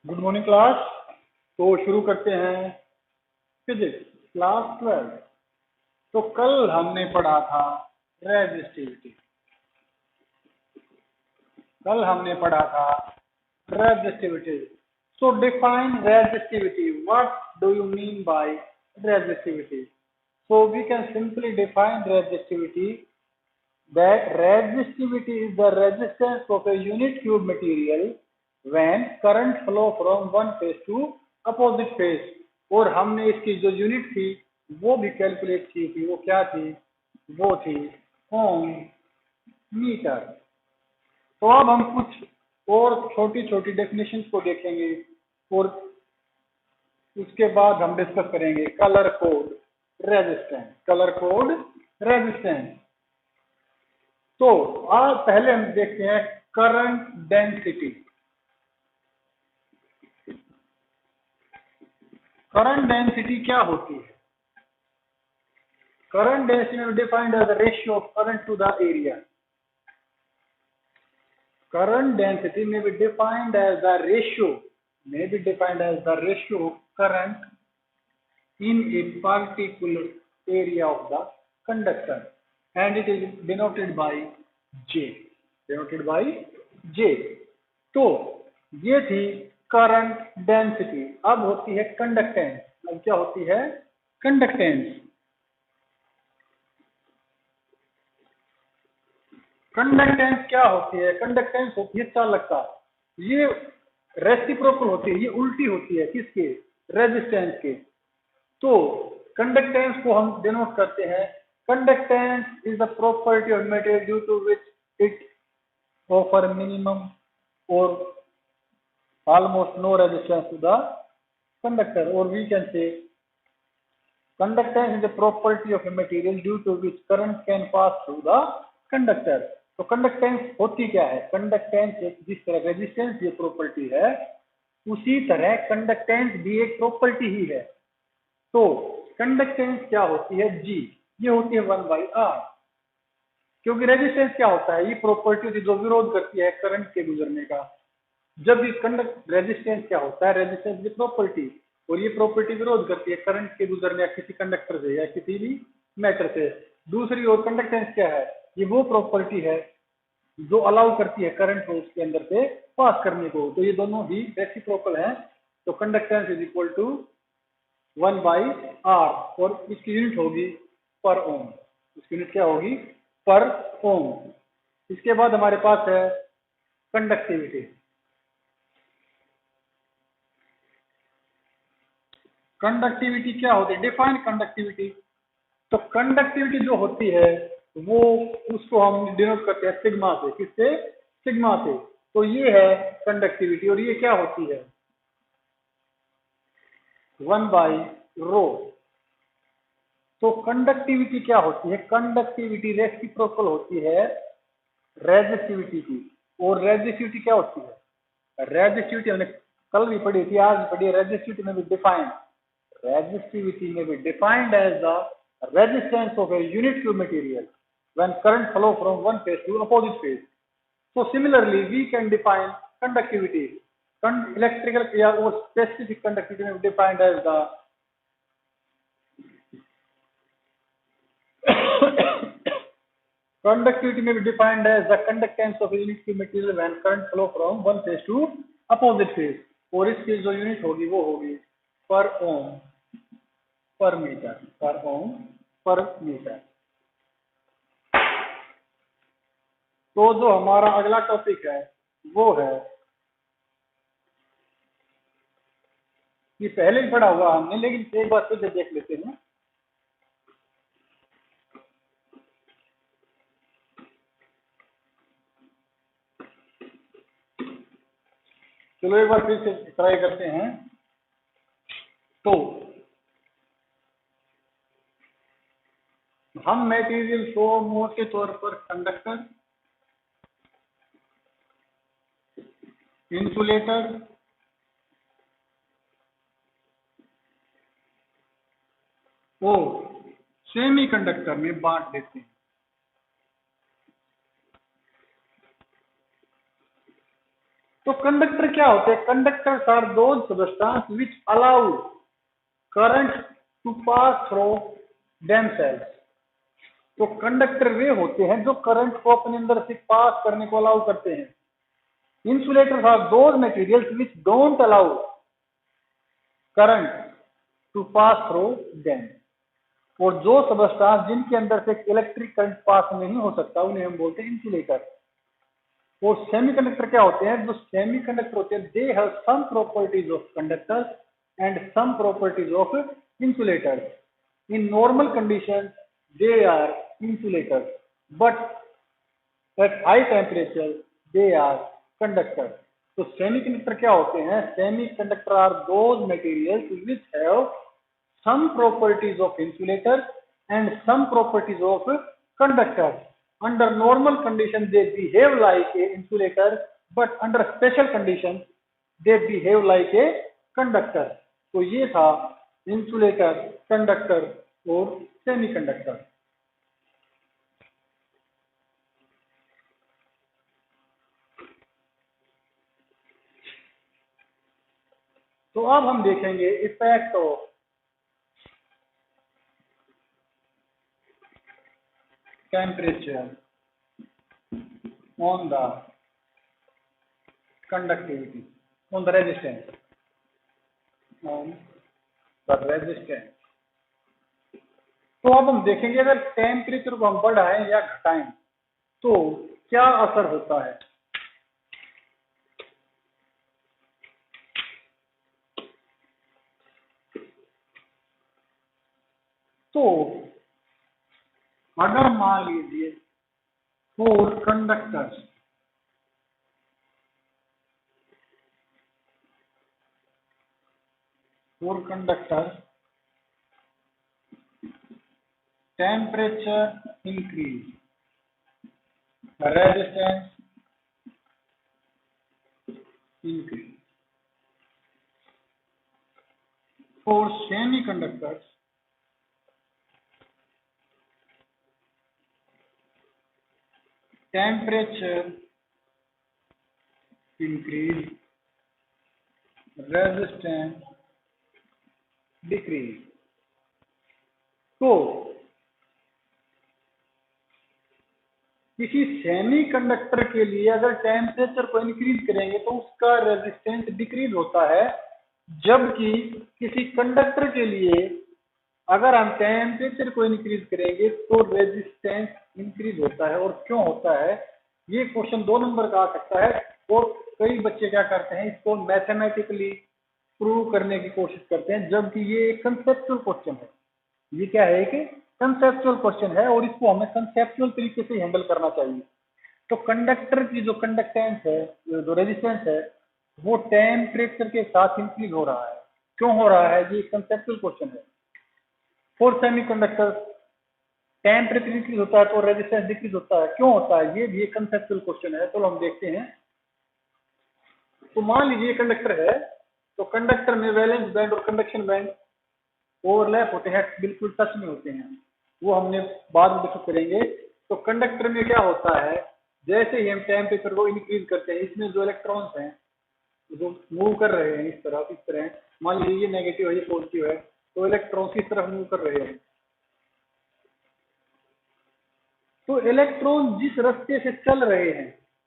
Good morning class. तो शुरू करते हैं फिजिक्स क्लास 12। तो कल हमने पढ़ा था resistivity. So define resistivity. What do you mean by resistivity? So we can simply define resistivity that resistivity is the resistance of a unit cube material when current flow from one phase to opposite phase। और हमने इसकी जो unit थी वो भी calculate की थी। वो क्या थी? वो थी ओम मीटर। तो अब हम कुछ और छोटी छोटी डेफिनेशंस को देखेंगे और उसके बाद हम डिस्कस करेंगे कलर कोड रेजिस्टेंस। तो आज पहले हम देखते हैं करंट डेंसिटी। करंट डेंसिटी क्या होती है? करंट डेंसिटी में defined as the ratio of current to the area. Current density में be defined as the ratio of current in a particular area of the conductor and it is denoted by J। तो ये थी current density. अब होती है conductance. अब क्या होती है? कंडक्टेंस। कंडक्टेंस क्या होती है? कंडक्टेंस होती है चालकता। ये रेसिप्रोकल होती है, ये उल्टी होती है किसके? रेजिस्टेंस के। तो कंडक्टेंस को हम डिनोट करते हैं conductance is the property of material due to which it offer minimum और almost no resistance to the conductor, or we can say conductance is a property of a material due to which current can pass through the conductor। तो conductance होती क्या है? Conductance एक जिस तरह resistance ये property है उसी तरह कंडक्टेंस भी एक प्रॉपर्टी ही है। तो कंडक्टेंस क्या होती है? जी। ये होती है 1/r। क्योंकि रेजिस्टेंस क्या होता है? ये प्रॉपर्टी होती है जो विरोध करती है करंट के गुजरने का। जब भी रेजिस्टेंस क्या होता है? रेजिस्टेंस की प्रॉपर्टी, और ये प्रॉपर्टी विरोध करती है करंट के गुजरने या किसी कंडक्टर से या किसी भी मैटर से। दूसरी ओर कंडक्टेंस क्या है? ये वो प्रॉपर्टी है जो अलाउ करती है करंट को उसके अंदर से पास करने को। तो ये दोनों ही रेसिप्रोकल हैं। तो conductance is equal to 1/r और इसकी यूनिट होगी पर ओम। इसकी यूनिट क्या होगी? पर ओम। इसके बाद हमारे पास है कंडक्टिविटी। कंडक्टिविटी क्या होती है? Define conductivity. तो कंडक्टिविटी जो होती है वो उसको हम डिनोट करते हैं सिग्मा से। किससे? सिग्मा से। तो ये है कंडक्टिविटी और ये क्या होती है? 1/ρ। तो कंडक्टिविटी क्या होती है? कंडक्टिविटी रेसिप्रोकल होती है रेजिस्टिविटी की। और रेजिस्टिविटी क्या होती है? रेजिस्टिविटी हमने कल भी पढ़ी थी, आज भी पढ़ी है। रेजिस्टिविटी में भी defined as the resistance of a unit cube material when current flow from one phase to opposite phase। So similarly we can define conductivity। electrical or specific conductivity may be defined as the conductivity may be defined as the conductance of a unit cube material when current flow from one phase to opposite phase। और इसकी जो unit होगी वो होगी पर ओम पर metre. तो जो हमारा अगला टॉपिक है वो है कि पहले ही पढ़ा हुआ हमने, लेकिन एक बार फिर से देख लेते हैं। चलो एक बार फिर से ट्राई करते हैं। तो हम मटेरियल को मोटे तौर पर कंडक्टर, इंसुलेटर और सेमीकंडक्टर में बांट देते हैं। तो कंडक्टर क्या होते हैं? Conductors are those substance which allow current to pass through themselves. तो कंडक्टर वे होते हैं जो करंट को अपने अंदर से पास करने को अलाउ करते हैं। Insulators are those materials which don't allow current to pass through them. और जो सबस्टेंस जिनके अंदर से इलेक्ट्रिक करंट पास नहीं हो सकता उन्हें हम बोलते हैं इंसुलेटर। और सेमीकंडक्टर क्या होते हैं? जो सेमीकंडक्टर होते हैं they have some properties of conductors and some properties of insulators. In normal condition they are insulators but at high temperature they are conductor. तो सेमीकंडक्टर क्या होते हैं? Semiconductor are those materials which have some properties of insulator and some properties of conductor. Under normal conditions they behave like a insulator, but under special conditions they behave like a conductor. तो ये था insulator, conductor और semiconductor। तो अब हम देखेंगे effect of temperature on the conductivity, on the resistance, on the resistance। तो अब हम देखेंगे अगर टेम्परेचर को हम बढ़ाएं या घटाएं तो क्या असर होता है। तो अगर मान लीजिए four conductors temperature increase, resistance increase. For semiconductors temperature increase, resistance decrease। तो किसी सेमीकंडक्टर के लिए अगर टेम्परेचर को इंक्रीज करेंगे तो उसका रेजिस्टेंस डिक्रीज होता है, जबकि किसी कंडक्टर के लिए अगर हम टेम्परेचर को इंक्रीज करेंगे तो रेजिस्टेंस इंक्रीज होता है। और क्यों होता है? ये क्वेश्चन 2 नंबर का आ सकता है और कई बच्चे क्या करते हैं इसको मैथमेटिकली प्रूव करने की कोशिश करते हैं, जबकि ये एक कंसेप्चुअल क्वेश्चन है। ये क्या है? एक कंसेप्चुअल क्वेश्चन है और इसको हमें कंसेप्चुअल तरीके से हैंडल करना चाहिए। तो कंडक्टर की जो कंडक्टेंस है, जो रेजिस्टेंस है, वो टेम्परेचर के साथ इंक्रीज हो रहा है। क्यों हो रहा है? ये कंसेप्चुअल क्वेश्चन है। फॉर सेमीकंडक्टर टेम्परेचर इंक्रीज होता है तो रेजिस्टेंस डिक्रीज होता है। क्यों होता है? ये भी एक कंसेप्चुअल क्वेश्चन है। तो हम देखते हैं। तो मान लीजिए कंडक्टर है, तो कंडक्टर में वैलेंस बैंड और कंडक्शन बैंड ओवरलैप होते हैं, बिल्कुल टच में होते हैं। वो हमने बाद में डिस्कस करेंगे। तो कंडक्टर में क्या होता है? जैसे ही हम टेम्परेचर को इंक्रीज करते हैं, इसमें जो इलेक्ट्रॉन्स हैं जो मूव कर रहे हैं इस तरह मान लीजिए ये नेगेटिव है, ये पॉजिटिव है, तो इलेक्ट्रॉन्स इस तरफ मूव कर रहे हैं। तो इलेक्ट्रॉन जिस रास्ते से चल रहे हैं,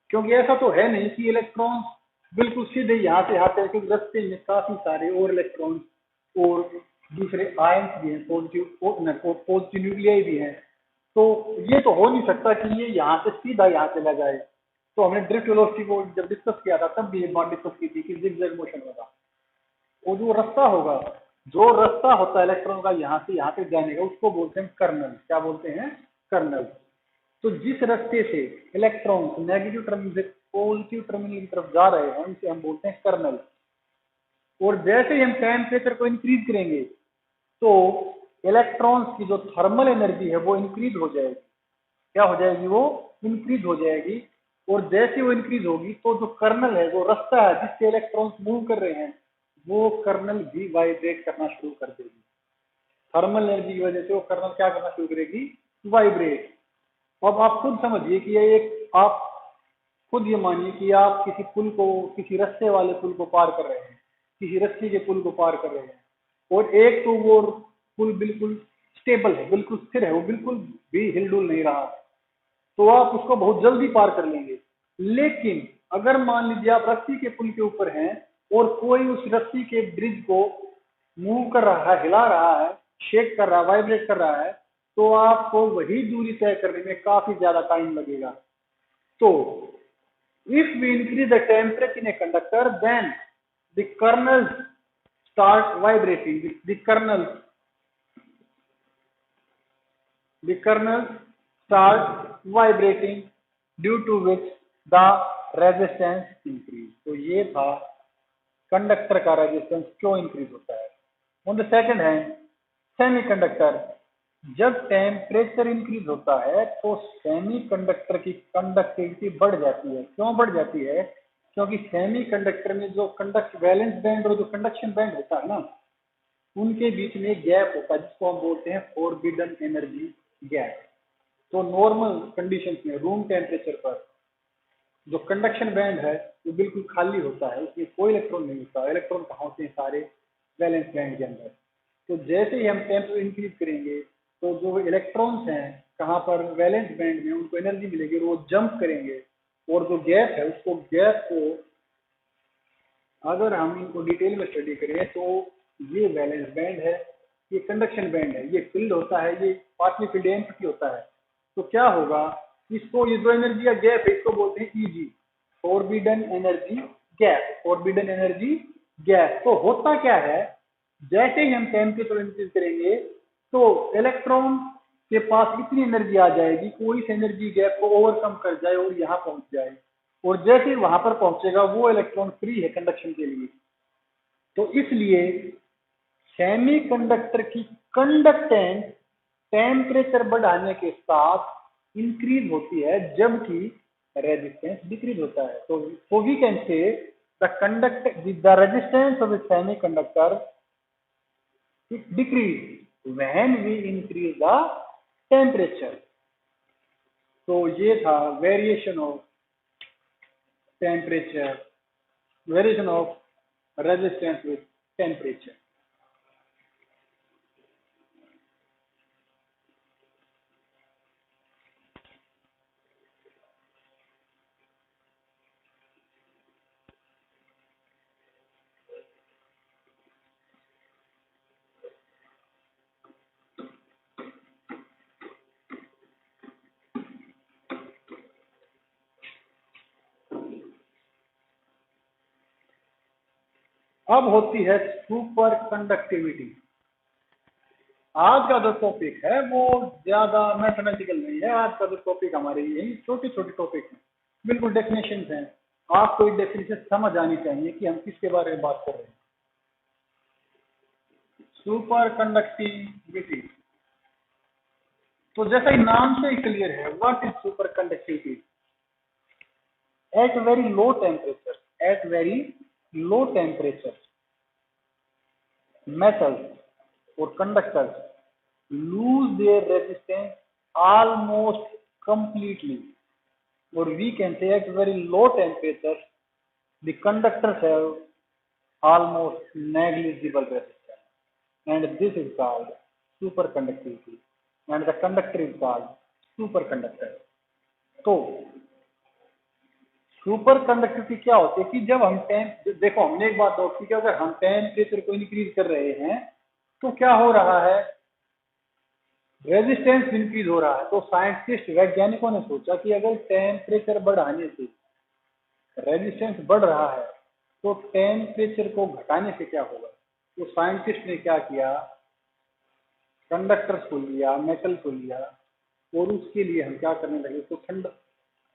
क्योंकि ऐसा तो है नहीं कि इलेक्ट्रॉन बिल्कुल सीधे यहाँ से आते हैं, क्योंकि रास्ते में काफी सारे और इलेक्ट्रॉन और दूसरे आयंस भी हैं, पॉजिटिव न्यूक्लियाई भी हैं। तो ये तो हो नहीं सकता कि ये यहाँ से सीधा यहाँ चला जाए। तो हमने ड्रिफ्ट वेलोसिटी को जब डिस्कस किया था तब भी ये बात डिस्कस की थी कि जिगजैग मोशन होगा। और जो रास्ता होगा, जो रास्ता होता है इलेक्ट्रॉन का यहाँ से यहाँ तक जाने का, उसको बोलते हैं कर्नल। क्या बोलते हैं? कर्नल। तो जिस रास्ते से इलेक्ट्रॉन नेगेटिव टर्मिनल से पॉजिटिव टर्मिनल की तरफ जा रहे हैं इसे हम बोलते हैं कर्नल। और जैसे ही हम टेम्परेचर को इंक्रीज करेंगे तो इलेक्ट्रॉन्स की जो थर्मल एनर्जी है वो इंक्रीज हो जाएगी। क्या हो जाएगी? वो इंक्रीज हो जाएगी। और जैसे वो इंक्रीज होगी तो जो कर्नल है, जो रास्ता है जिससे इलेक्ट्रॉन्स मूव कर रहे हैं, वो कर्नल भी वाइब्रेट करना शुरू कर देगी। थर्मल एनर्जी की वजह से वो कर्नल क्या करना शुरू करेगी? वाइब्रेट। अब आप खुद समझिए कि ये एक आप खुद ये मानिए कि आप किसी पुल को, किसी रस्से वाले पुल को पार कर रहे हैं, किसी रस्सी के पुल को पार कर रहे हैं, और एक तो वो पुल बिल्कुल स्टेबल है, बिल्कुल स्थिर है, वो बिल्कुल भी हिलडुल नहीं रहा, तो आप उसको बहुत जल्दी पार कर लेंगे। लेकिन अगर मान लीजिए आप रस्सी के पुल के ऊपर हैं और कोई उस रस्सी के ब्रिज को मूव कर रहा है, हिला रहा है, शेक कर रहा है, वाइब्रेट कर रहा है, तो आपको वही दूरी तय करने में काफी ज्यादा टाइम लगेगा। तो if we increase the temperature in a conductor, then the kernels start vibrating. The kernels start vibrating, due to which the resistance increase. तो ये था कंडक्टर का रेजिस्टेंस क्यों इंक्रीज होता है। On the second hand, semiconductor, जब temperature increase होता है तो सेमीकंडक्टर की कंडक्टिविटी बढ़ जाती है। क्यों बढ़ जाती है? क्योंकि सेमीकंडक्टर में जो कंडक्ट वैलेंस बैंड और जो कंडक्शन बैंड होता है ना, उनके बीच में एक गैप होता है जिसको हम बोलते हैं फॉरबिडन एनर्जी गैप। तो नॉर्मल कंडीशंस में रूम टेम्परेचर पर जो कंडक्शन बैंड है वो बिल्कुल खाली होता है, उसमें कोई इलेक्ट्रॉन नहीं होता। इलेक्ट्रॉन कहाँ होते हैं? सारे वैलेंस बैंड के अंदर। तो जैसे ही हम टेम्परेचर इंक्रीज करेंगे तो जो इलेक्ट्रॉन्स हैं कहाँ पर? वैलेंस बैंड में, उनको एनर्जी मिलेगी और वो जंप करेंगे, और जो गैप है उसको, गैप को अगर हम इनको डिटेल में स्टडी करें तो ये वैलेंस बैंड है, ये कंडक्शन बैंड है, ये फील्ड होता है, ये पार्टली फील्ड एम्प्टी होता है। तो क्या होगा? इसको, ये जो एनर्जी का गैप है इसको बोलते हैं easy, forbidden energy gap. Forbidden energy gap. तो होता क्या है, जैसे ही हम टेम्परेचर इंक्रीज करेंगे तो इलेक्ट्रॉन के पास इतनी एनर्जी आ जाएगी, कोई इस एनर्जी गैप को ओवरकम कर जाए और यहाँ पहुंच जाए, और जैसे ही वहां पर पहुंचेगा वो इलेक्ट्रॉन फ्री है कंडक्शन के लिए। तो इसलिए सेमीकंडक्टर की कंडक्टेंस टेम्परेचर बढ़ाने के साथ इंक्रीज होती है, जबकि रेजिस्टेंस डिक्रीज होता है। तो we can say the resistance of the semiconductor decrease when we increase the temperature. तो ये था variation of temperature, variation of resistance with temperature. अब होती है सुपर कंडक्टिविटी। आज का जो टॉपिक है वो ज्यादा मैथमेटिकल नहीं है। आज का जो टॉपिक हमारे यही छोटे छोटे टॉपिक हैं, बिल्कुल डेफिनेशन हैं। आपको एक डेफिनेशन समझ आनी चाहिए कि हम किसके बारे में बात कर रहे हैं। सुपर कंडक्टिविटी, तो जैसा ही नाम से ही क्लियर है, what is superconductivity? At very low temperature, at very low temperature metals or conductors lose their resistance almost completely, or we can say at very low temperatures the conductors have almost negligible resistance, and this is called superconductivity, and the conductor is called superconductor. तो superconductivity क्या होती है कि जब हम देखो, हमने एक बात नोट की कि अगर हम टेम्परेचर को इंक्रीज कर रहे हैं तो क्या हो रहा है? रेजिस्टेंस इंक्रीज हो रहा है। तो साइंटिस्ट, वैज्ञानिकों ने सोचा कि अगर टेम्परेचर बढ़ाने से रेजिस्टेंस बढ़ रहा है तो टेम्परेचर को घटाने से क्या होगा। तो साइंटिस्ट ने क्या किया, कंडक्टर्स को लिया, मेटल को लिया, और उसके लिए हम क्या करने लगे, तो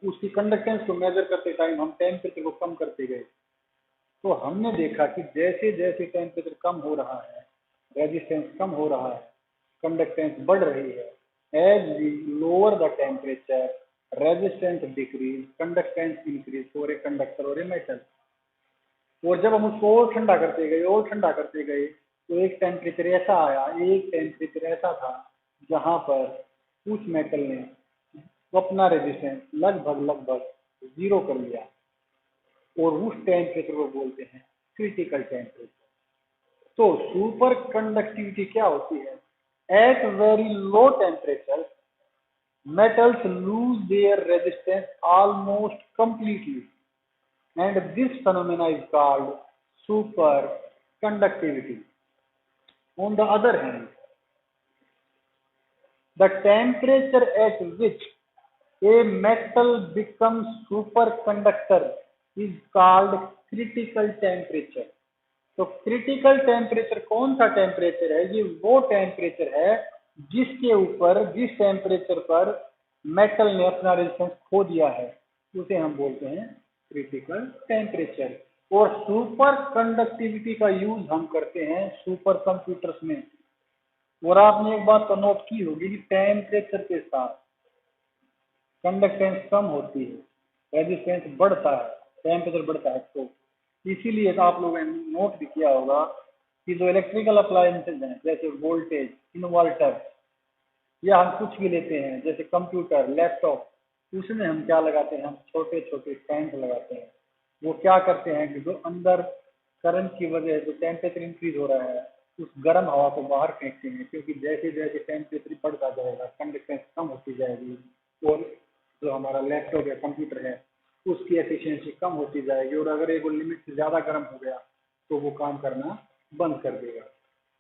उसकी कंडक्टेंस को मेजर करते टाइम हम टेम्परेचर को कम करते गए। तो हमने देखा कि जैसे जैसे टेम्परेचर कम हो रहा है, रेजिस्टेंस कम हो रहा है, कंडक्टेंस बढ़ रही है। As we lower the temperature, resistance decrease, conductance increase for a conductor और ए मेटल। और जब हम उसको और ठंडा करते गए, और ठंडा करते गए, तो एक टेम्परेचर ऐसा आया, एक टेम्परेचर ऐसा था जहां पर उस मेटल ने अपना रेजिस्टेंस लगभग जीरो कर लिया, और उस टेम्परेचर को बोलते हैं क्रिटिकल टेम्परेचर। तो सुपर कंडक्टिविटी क्या होती है? At very low temperature metals lose their resistance almost completely, and this phenomena is called superconductivity. On the other hand, the temperature at which a metal becomes superconductor is called critical temperature. तो critical temperature कौन सा temperature है? ये वो temperature है जिसके ऊपर, जिस टेम्परेचर पर मेटल ने अपना रेजिस्टेंस खो दिया है, उसे हम बोलते हैं क्रिटिकल टेम्परेचर। और सुपर कंडक्टिविटी का यूज हम करते हैं सुपर कंप्यूटर्स में। और आपने एक बात तो नोट की होगी कि टेम्परेचर के साथ कंडक्टेंस कम होती है, रेजिस्टेंस बढ़ता है, टेम्परेचर बढ़ता है। तो इसीलिए तो आप लोगों ने नोट भी किया होगा कि जो इलेक्ट्रिकल अप्लायंसेज हैं, जैसे वोल्टेज, इन्वर्टर, या हम कुछ भी लेते हैं जैसे कंप्यूटर, लैपटॉप, उसमें हम क्या लगाते हैं? हम छोटे छोटे फैंस लगाते हैं। वो क्या करते हैं कि जो अंदर करंट की वजह से जो टेम्परेचर इंक्रीज हो रहा है, उस गर्म हवा को बाहर फेंकते हैं, क्योंकि जैसे जैसे टेम्परेचर बढ़ता जाएगा कंडक्टेंस कम होती जाएगी, और जो हमारा लैपटॉप या कंप्यूटर है उसकी एफिशिएंसी कम होती जाएगी, और अगर एक लिमिट से ज़्यादा गर्म हो गया तो वो काम करना बंद कर देगा।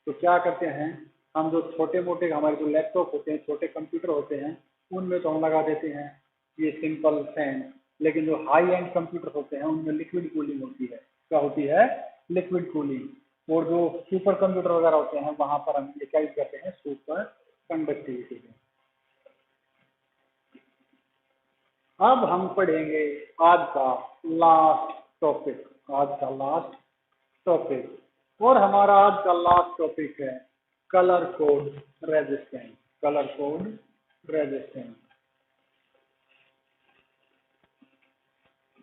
तो क्या करते हैं हम, जो छोटे मोटे हमारे जो लैपटॉप होते हैं, छोटे कंप्यूटर होते हैं, उनमें तो हम लगा देते हैं ये सिंपल फैन। लेकिन जो हाई एंड कंप्यूटर होते हैं उनमें लिक्विड कूलिंग होती है। क्या होती है? Liquid cooling. और जो सुपर कंप्यूटर वगैरह होते हैं वहां पर हम ये क्या यूज करते हैं? Super conductivity. अब हम पढ़ेंगे आज का लास्ट टॉपिक। आज का लास्ट टॉपिक, और हमारा आज का लास्ट टॉपिक है colour code resistance. Colour code resistance.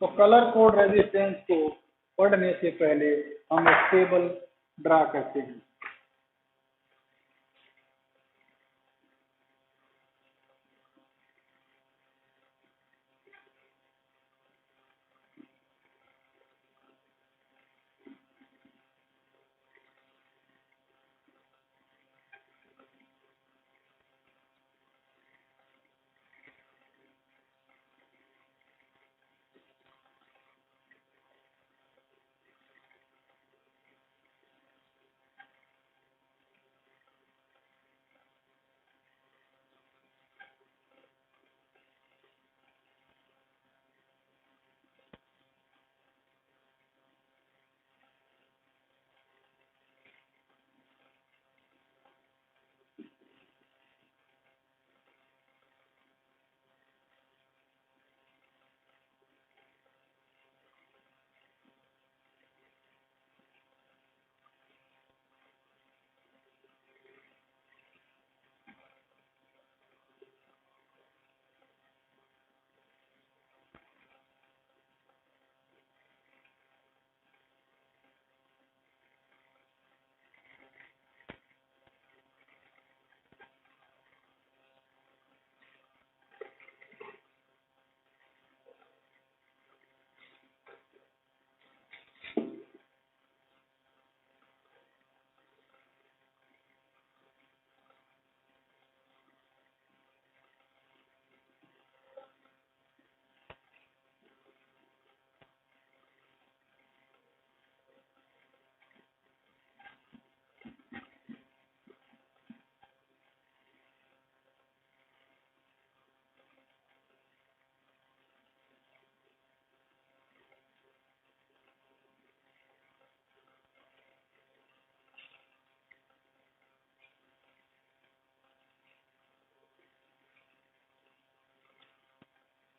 तो कलर कोड रेजिस्टेंस को पढ़ने से पहले हम एक टेबल ड्रा करते हैं।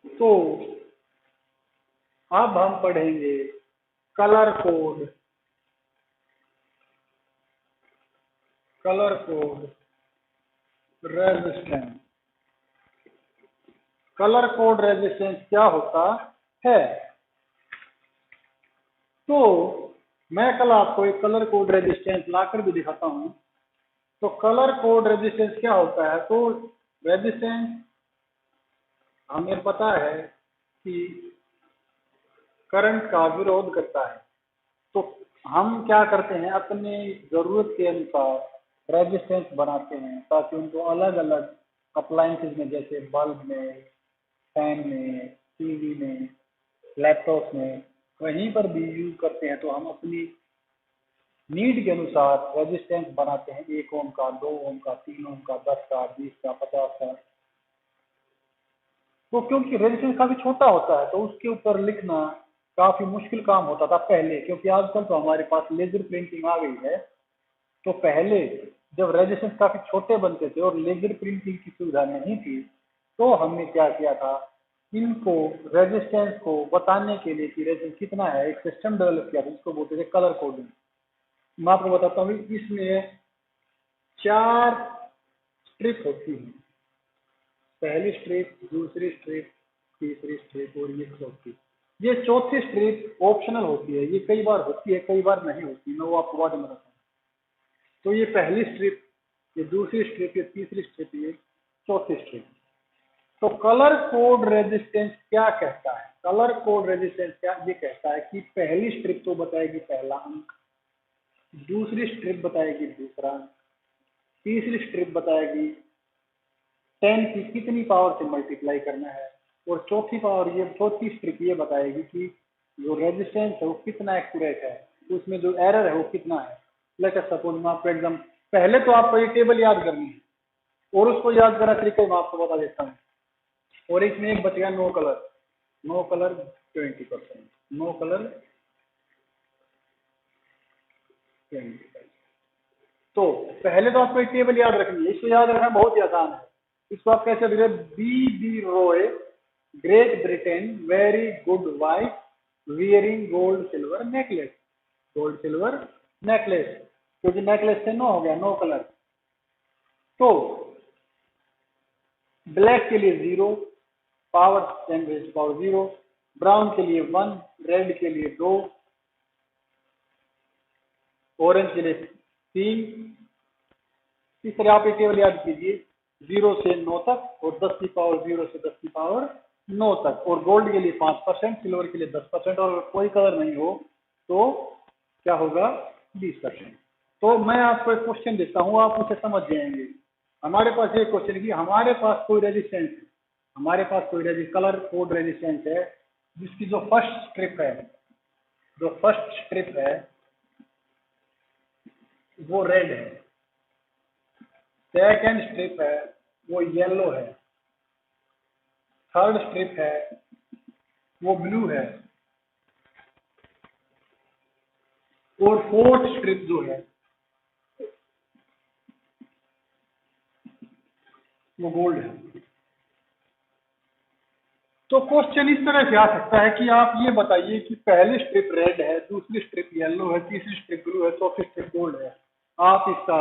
तो अब हम पढ़ेंगे colour code. Colour code resistance. Colour code resistance क्या होता है? तो मैं कल आपको एक कलर कोड रेजिस्टेंस लाकर भी दिखाता हूं। तो कलर कोड रेजिस्टेंस क्या होता है? तो रेजिस्टेंस हमें पता है कि करंट का विरोध करता है। तो हम क्या करते हैं, अपने जरूरत के अनुसार रेजिस्टेंस बनाते हैं ताकि उनको अलग अलग अप्लायंसेज में, जैसे बल्ब में, फैन में, टीवी में, लैपटॉप में, कहीं पर भी यूज करते हैं तो हम अपनी नीड के अनुसार रेजिस्टेंस बनाते हैं, 1 ओम का, 2 ओम का, 3 ओम का, 10 का, 20 का, 50 का। तो क्योंकि रेजिस्टेंस काफी छोटा होता है तो उसके ऊपर लिखना काफी मुश्किल काम होता था पहले, क्योंकि आजकल तो हमारे पास लेजर प्रिंटिंग आ गई है। तो पहले जब रेजिस्टेंस काफी छोटे बनते थे और लेजर प्रिंटिंग की सुविधा नहीं थी, तो हमने क्या किया था, इनको रेजिस्टेंस को बताने के लिए कि रेजिस्टेंस कितना है, एक सिस्टम डेवलप किया था जिसको बोलते थे कलर कोडिंग। मैं आपको बताता हूँ, इसमें 4 स्ट्रिप होती है, पहली स्ट्रिप, दूसरी स्ट्रिप, तीसरी स्ट्रिप और ये चौथी। ये चौथी स्ट्रिप ऑप्शनल होती है, ये कई बार होती है कई बार नहीं होती, मैं वो आपको बाद में बताता हूँ। तो ये पहली स्ट्रिप, ये दूसरी स्ट्रिप, ये तीसरी स्ट्रिप, ये चौथी स्ट्रिप। तो कलर कोड रेजिस्टेंस क्या कहता है, कलर कोड रेजिस्टेंस क्या ये कहता है कि पहली स्ट्रिप तो बताएगी पहला अंक, दूसरी स्ट्रिप बताएगी दूसरा अंक, तीसरी स्ट्रिप बताएगी 10 की कितनी पावर से मल्टीप्लाई करना है, और चौथी पावर, ये चौथी स्ट्रिप ये बताएगी कि जो रेजिस्टेंस है वो कितना एक्यूरेट है, तो उसमें जो एरर है वो कितना है। लेट अस सपोज, मैं आपको एग्जाम, पहले तो आपको ये टेबल याद करनी है और उसको याद करना तरीका मैं आपको बता देता हूँ। और इसमें एक बचेगा no colour, no colour 20%, no colour 20%। तो पहले तो आपको एक टेबल याद रखनी है, इसको याद रखना बहुत ही आसान है। इसको आप कैसे लिखेंगे, B Roy, great Britain, very good wife, wearing gold silver necklace, gold silver necklace, क्योंकि नेकलेस से नो हो गया, नो कलर। तो ब्लैक के लिए 0, पावर 10 पावर 0, ब्राउन के लिए 1, रेड के लिए 2, ऑरेंज के लिए 3। इस तरह आप एक टेबल याद कीजिए 0 से 9 तक और 10 की पावर 0 से 10 की पावर 9 तक, और गोल्ड के लिए 5%, सिल्वर के लिए 10%, और कोई कलर नहीं हो तो क्या होगा, 20%। तो मैं आपको एक क्वेश्चन देता हूँ, आप उसे समझ जाएंगे। हमारे पास ये क्वेश्चन है कि हमारे पास कोई रेजिस्टेंस है, हमारे पास कोई कलर कोड रेजिस्टेंस है जिसकी जो फर्स्ट स्ट्रिप है, जो फर्स्ट स्ट्रिप है वो रेड है, सेकेंड स्ट्रिप है वो येलो है, थर्ड स्ट्रिप है वो ब्लू है, और फोर्थ स्ट्रिप जो है वो गोल्ड है। तो क्वेश्चन इस तरह से आ सकता है कि आप ये बताइए कि पहली स्ट्रिप रेड है, दूसरी स्ट्रिप येलो है, तीसरी स्ट्रिप ब्लू है, चौथी स्ट्रिप गोल्ड है। आप इसका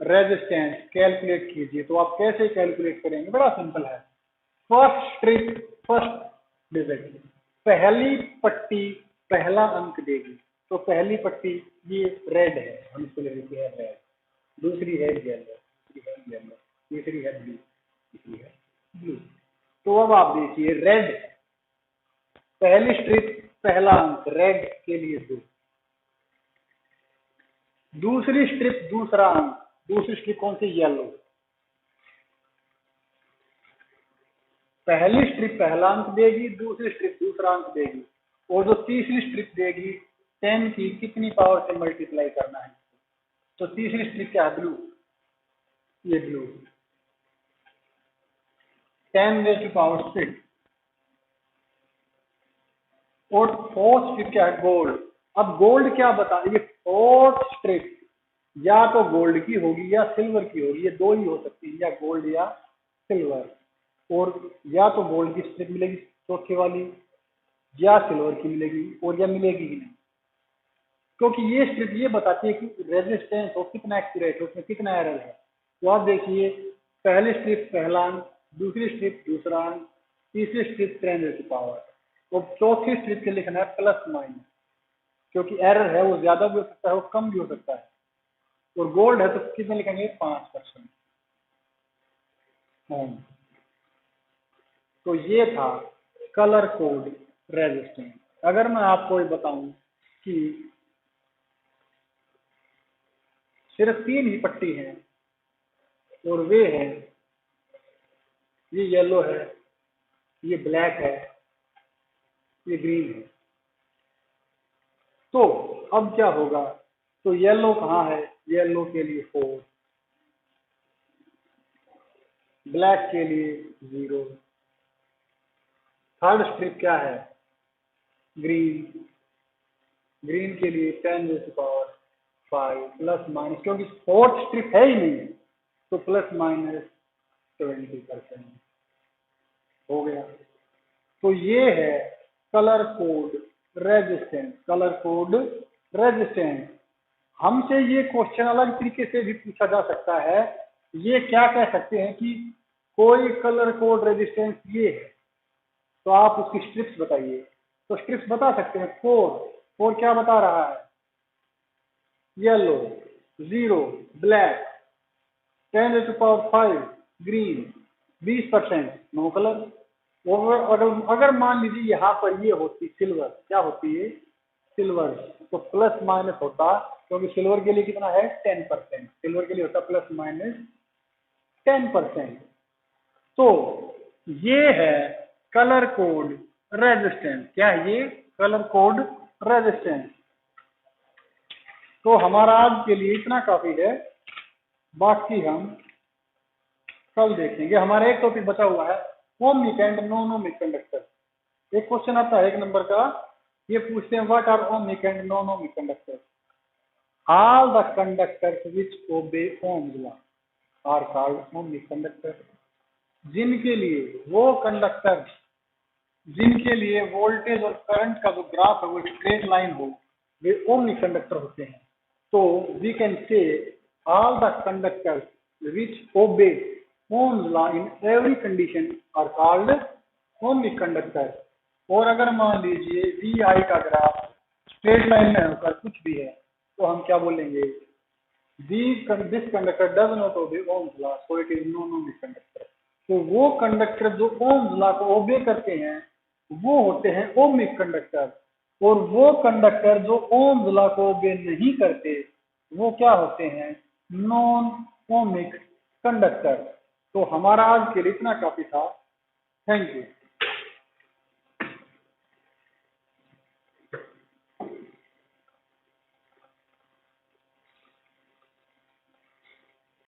रेजिस्टेंस कैलकुलेट कीजिए। तो आप कैसे कैलकुलेट करेंगे, बड़ा सिंपल है। फर्स्ट स्ट्रिप, फर्स्ट डिजिट, पहली पट्टी पहला अंक देगी। तो पहली पट्टी ये रेड है, हम इसको ले लेते हैं रेड, दूसरी है येलो, तीसरी है येलो, तीसरी है ब्लू, तीसरी है ब्लू। तो अब आप देखिए, रेड पहली स्ट्रिप पहला अंक रेड के लिए 2, दूसरी स्ट्रिप दूसरा अंक, दूसरी स्ट्रिप कौन सी, येलो, पहली स्ट्रिप पहला अंक देगी, दूसरी स्ट्रिप दूसरा अंक देगी, और जो तीसरी स्ट्रिप देगी 10 की कितनी पावर से मल्टीप्लाई करना है। तो तीसरी स्ट्रिप क्या है, ब्लू, ये ब्लू, 10⁻⁶। और फोर्थ स्ट्रिप क्या है, गोल्ड। अब गोल्ड क्या बता, ये फोर्थ स्ट्रिप या तो गोल्ड की होगी या सिल्वर की होगी, ये दो ही हो सकती है, या गोल्ड या सिल्वर। और या तो गोल्ड की स्ट्रिप मिलेगी चौथे वाली, या सिल्वर की मिलेगी, और या मिलेगी ही नहीं, क्योंकि ये स्ट्रिप ये बताती है कि रेजिस्टेंस हो कितना एक्यूरेट है, उसमें कितना एरर है। तो आप देखिए, पहली स्ट्रिप पहला अंक, दूसरी स्ट्रिप दूसरा अंक, तीसरी स्ट्रिप 10 की पावर, तो चौथी स्ट्रिप के लिखना है प्लस माइनस, क्योंकि एरर है वो ज्यादा भी हो सकता है वो कम भी हो सकता है। और गोल्ड है तो कितने लिखेंगे, 5%। तो ये था कलर कोड रेजिस्टेंस। अगर मैं आपको ये बताऊं कि सिर्फ 3 ही पट्टी है और वे है, ये येलो है, ये ब्लैक है, ये ग्रीन है, तो अब क्या होगा? तो येलो कहाँ है? येलो के लिए 4, ब्लैक के लिए 0, थर्ड स्ट्रिप क्या है? ग्रीन, ग्रीन के लिए 10⁵ प्लस माइनस, क्योंकि फोर्थ स्ट्रिप है ही नहीं तो प्लस माइनस 20% हो गया। तो ये है colour code resistance. Colour code resistance. हमसे ये क्वेश्चन अलग तरीके से भी पूछा जा सकता है। ये क्या कह सकते हैं कि कोई कलर कोड रेजिस्टेंस ये है, तो आप उसकी स्ट्रिप्स बताइए। तो स्ट्रिप्स बता सकते हैं। 4 क्या बता रहा है? Yellow, 0 black, 10⁵ green, 20% no colour. अगर मान लीजिए यहाँ पर ये होती सिल्वर, क्या होती है? सिल्वर, तो प्लस माइनस होता, क्योंकि सिल्वर के लिए कितना है? 10%। सिल्वर के लिए होता प्लस माइनस 10%। तो ये है कलर कोड रेजिस्टेंस। क्या है ये? Colour code resistance. तो हमारा आज के लिए इतना काफी है, बाकी हम कल देखेंगे। हमारा एक टॉपिक बचा हुआ है, ohmic and non ohmic conductor. एक क्वेश्चन आता है 1 नंबर का, ये पूछते हैं what are ohmic and non ohmic conductor. All the conductors which obey Ohm's law are called ohmic conductor. जिनके लिए वो कंडक्टर जिनके लिए वोल्टेज और करंट का जो ग्राफ है वो स्ट्रेट लाइन हो, वे ओमिक कंडक्टर होते हैं। तो we can say all the conductors which obey Ohm's law in every condition are called ohmic conductor। और अगर मान लीजिए वी आई का ग्राफ स्ट्रेट लाइन में होकर कुछ भी है, तो हम क्या बोलेंगे? This conductor does not obey Ohm's law, so it is non ohmic conductor. तो वो कंडक्टर जो Ohm's law को ओबे करते हैं वो होते हैं ओमिक कंडक्टर, और वो कंडक्टर जो Ohm's law को ओबे नहीं करते वो क्या होते हैं? Non ohmic conductor. तो हमारा आज के लिए इतना काफी था। Thank you.